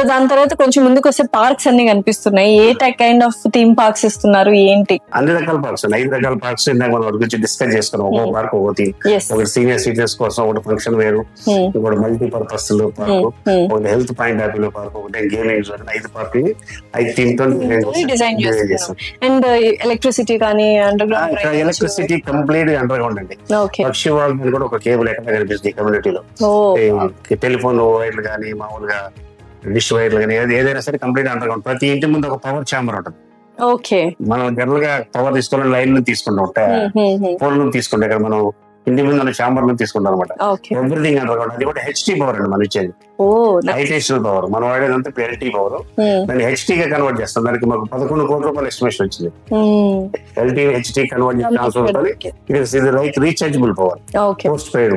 So దాని తర్వాత కొంచెం ముందుకు వస్తే పార్క్స్ అన్ని కనిపిస్తున్నాయి. ఏ కైండ్ ఆఫ్ థీమ్ పార్క్స్ ఇస్తున్నారు ఏంటి? అన్ని రకాల పార్క్స్ ఉన్నాయి. 5 రకాల పార్క్స్ ఇందాక మనం వాటి గురించి డిస్కస్ చేసుకున్నాం. ఒక్కొక్క పార్క్ ఒక థీమ్. ఒకటి సీనియర్ సిటిజన్స్ కోసం, ఒకటి ఫంక్షన్ వేరు, ఇంకోటి మల్టీపర్పస్ పార్క్, ఒకటి health point of view park, ఒకటి గేమింగ్ జోన్. 5 పార్క్ 5 థీమ్ తో డిజైన్ చేస్తాం. అండ్ ఎలక్ట్రిసిటీ కానీ under ground, electricity complete under ground అండి. పక్షి వాళ్ళ మీద కూడా ఒక కేబుల్ ఎక్కడ కనిపిస్తుంది కమ్యూనిటీలో. టెలిఫోన్ వైర్లు కానీ, మామూలుగా డిష్ వైర్లు కానీ, ఏదైనా సరే కంప్లీట్ అండర్ గ్రౌండ్. ప్రతి ఇంటి ముందు ఒక పవర్ ఛాంబర్ ఉంటుంది. ఓకే, మనం జనరల్ గా పవర్ తీసుకోవాలి లైన్ నుంచి తీసుకుంటాం, ఫోన్ నుంచి తీసుకుంటాం. ఇక్కడ మనం ఇంటి ముందు ఛాంబర్ నుంచి తీసుకుంటాం అనమాట. Everything under ground. అది కూడా హెచ్టీ పవర్ అండి మనం ఇచ్చేది. హైటేషనల్ పవర్. మనం వాడేదంతా ఎల్టీ పవర్. దాన్ని హెచ్టీ గా కన్వర్ట్ చేస్తాం. దానికి మాకు 11 కోట్ల రూపాయలు ఎస్టిమేషన్ వచ్చింది. ఎల్టీ హెచ్టీ కన్వర్ట్ చేసి ఇది like rechargeable power, post paid.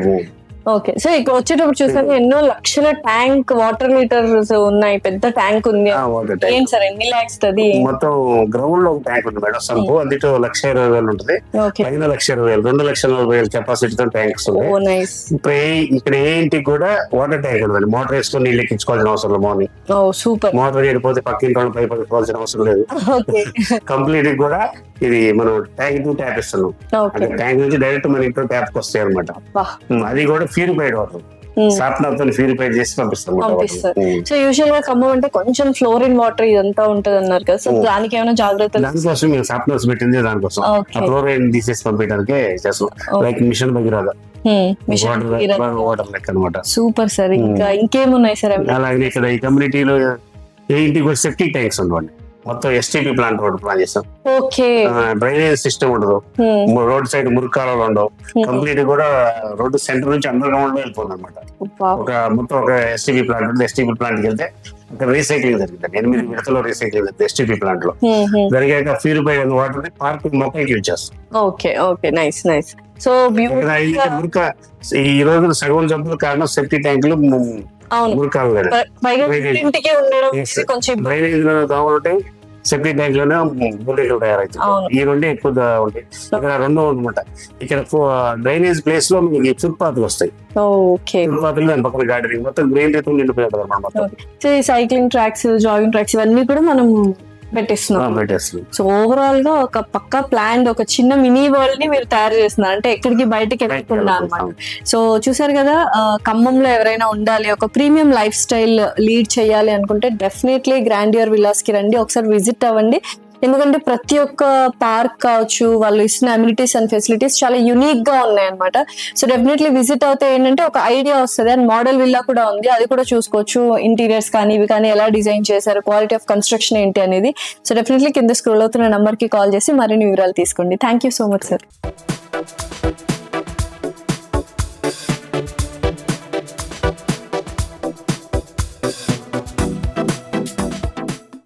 Okay, so ఇక్కడ వచ్చేటప్పుడు చూసారు ఎన్నో లక్షల ట్యాంక్, వాటర్ లీటర్స్ ఉన్నాయి. పెద్ద ట్యాంక్ ఉంది. ఏంటి సార్ ఎన్ని లాక్స్? అది మొత్తం గ్రౌండ్ లో ఒక ట్యాంక్ ఉంది మేడం. సంపు అందులో 1,20,000 ఉంటుంది. పైన 1,20,000, 2,40,000 కెపాసిటీతో ట్యాంక్స్ ఉన్నాయి. ఇక్కడ ఏ ఇంటికి కూడా వాటర్ ట్యాంక్ ఉంటుంది. మోటార్ వేసుకొని నీళ్ళు ఎక్కించుకోవాల్సిన అవసరం లేదు. Morning super. మోటార్ వెళ్ళిపోతే పక్కింటి వాళ్ళు పైపు పెట్టుకోవాల్సిన అవసరం లేదు. కంప్లీట్ కూడా ఇది మనం ట్యాంక్ టు ట్యాప్ ఇస్తున్నాం. అంటే ట్యాంక్ నుంచి డైరెక్ట్ మన ఇంట్లో ట్యాప్ వస్తాయి అనమాట. అది కూడా ప్యూరిఫైడ్ వాటర్. ప్యూరిఫైడ్ చేసి పంపిస్తారు. సో యూజువల్ గా ఖమ్మం అంటే కొంచెం ఫ్లోరిన్ వాటర్ ఇదంతా ఉంటది అన్నారు కదా, సో దానికి ఏమైనా జాగ్రత్తలు? దానికోసం మేము సాఫ్ట్నర్స్ పెట్టింది. దానికోసం ఫ్లోరైన్ తీసేసి పంపించడానికి చేస్తాం. లైక్ మిషన్ భగీరథ వాటర్ లెక్క అనమాట. Super sir. ఇంకా ఇంకేమున్నాయి సార్? అలాగే ఇక్కడ ఈ కమ్యూనిటీలో ఏ ఇంటికి కూడా సెప్టిక్ ట్యాంక్స్ ఉండవండి. మొత్తం ఎస్టీపీ ప్లాంట్ రోడ్ ప్లాన్ చేస్తాం. డ్రైనేజ్ సిస్టమ్ ఉండదు. రోడ్ సైడ్ మురికాలలో ఉండవు. కంప్లీట్ కూడా రోడ్డు సెంటర్ నుంచి అండర్ గ్రౌండ్ లో వెళ్ళిపోతుంది అనమాట. మొత్తం ఒక ఎస్టీపీ ప్లాంట్ ఉంటుంది. ఎస్టీపీ ప్లాంట్ కి వెళ్తే అక్కడ రీసైక్లింగ్ జరుగుతుంది. 8 విడతలో రీసైక్లింగ్ జరుగుతుంది ఎస్టీపీ ప్లాంట్ లో. జరిగాక ప్యూరిఫైడ్ వాటర్ పార్క్ మొక్కకి యూజ్ చేస్తాం. సో మురిక ఈ రోజు సగం జబ్బులు కారణం సెప్టిక్ ట్యాంకులు, మురికాలు. డ్రైనేజ్ లో కావాలంటే సెప్టిక్ ట్యాంక్ లోనే బుల్లెట్లు తయారవుతాయి. ఈ రెండే ఎక్కువ ఉంటాయి. ఇక్కడ రెండో అనమాట. ఇక్కడ డ్రైనేజ్ ప్లేస్ లో మీకు ఫుట్పాత్ వస్తాయి. ఫుట్పాత్ లో దాని పక్కన గార్డెనింగ్ మొత్తం గ్రీన్ రీతి నిండిపోయింది అనమాట. సైక్లింగ్ ట్రాక్స్, జాగింగ్ ట్రాక్స్ ఇవన్నీ కూడా మనం పెట్టేస్తున్నాం. సో ఓవరాల్ గా ఒక పక్కా ప్లాన్, ఒక చిన్న మినీ వరల్డ్ ని మీరు తయారు చేస్తున్నారు. అంటే ఎక్కడికి బయటకి వెళ్ళకుండా అనమాట. సో చూసారు కదా, ఖమ్మంలో ఎవరైనా ఉండాలి, ఒక ప్రీమియం లైఫ్ స్టైల్ లీడ్ చేయాలి అనుకుంటే డెఫినెట్లీ గ్రాండియర్ విల్లాస్ కి రండి, ఒకసారి విజిట్ అవ్వండి. ఎందుకంటే ప్రతి ఒక్క పార్క్ కావచ్చు, వాళ్ళు ఇస్తున్న అమ్యూనిటీస్ అండ్ ఫెసిలిటీస్ చాలా యూనిక్ గా ఉన్నాయి అనమాట. సో డెఫినెట్లీ విజిట్ అవుతే ఏంటంటే ఒక ఐడియా వస్తుంది. అండ్ మోడల్ విల్లా కూడా ఉంది, అది కూడా చూసుకోవచ్చు. ఇంటీరియర్స్ కానీ ఇవి కానీ ఎలా డిజైన్ చేశారు, క్వాలిటీ ఆఫ్ కన్స్ట్రక్షన్ ఏంటి అనేది. సో డెఫినెట్లీ కింద స్క్రోల్ అవుతున్న నంబర్ కి కాల్ చేసి మరిన్ని వివరాలు తీసుకోండి. Thank you so much sir.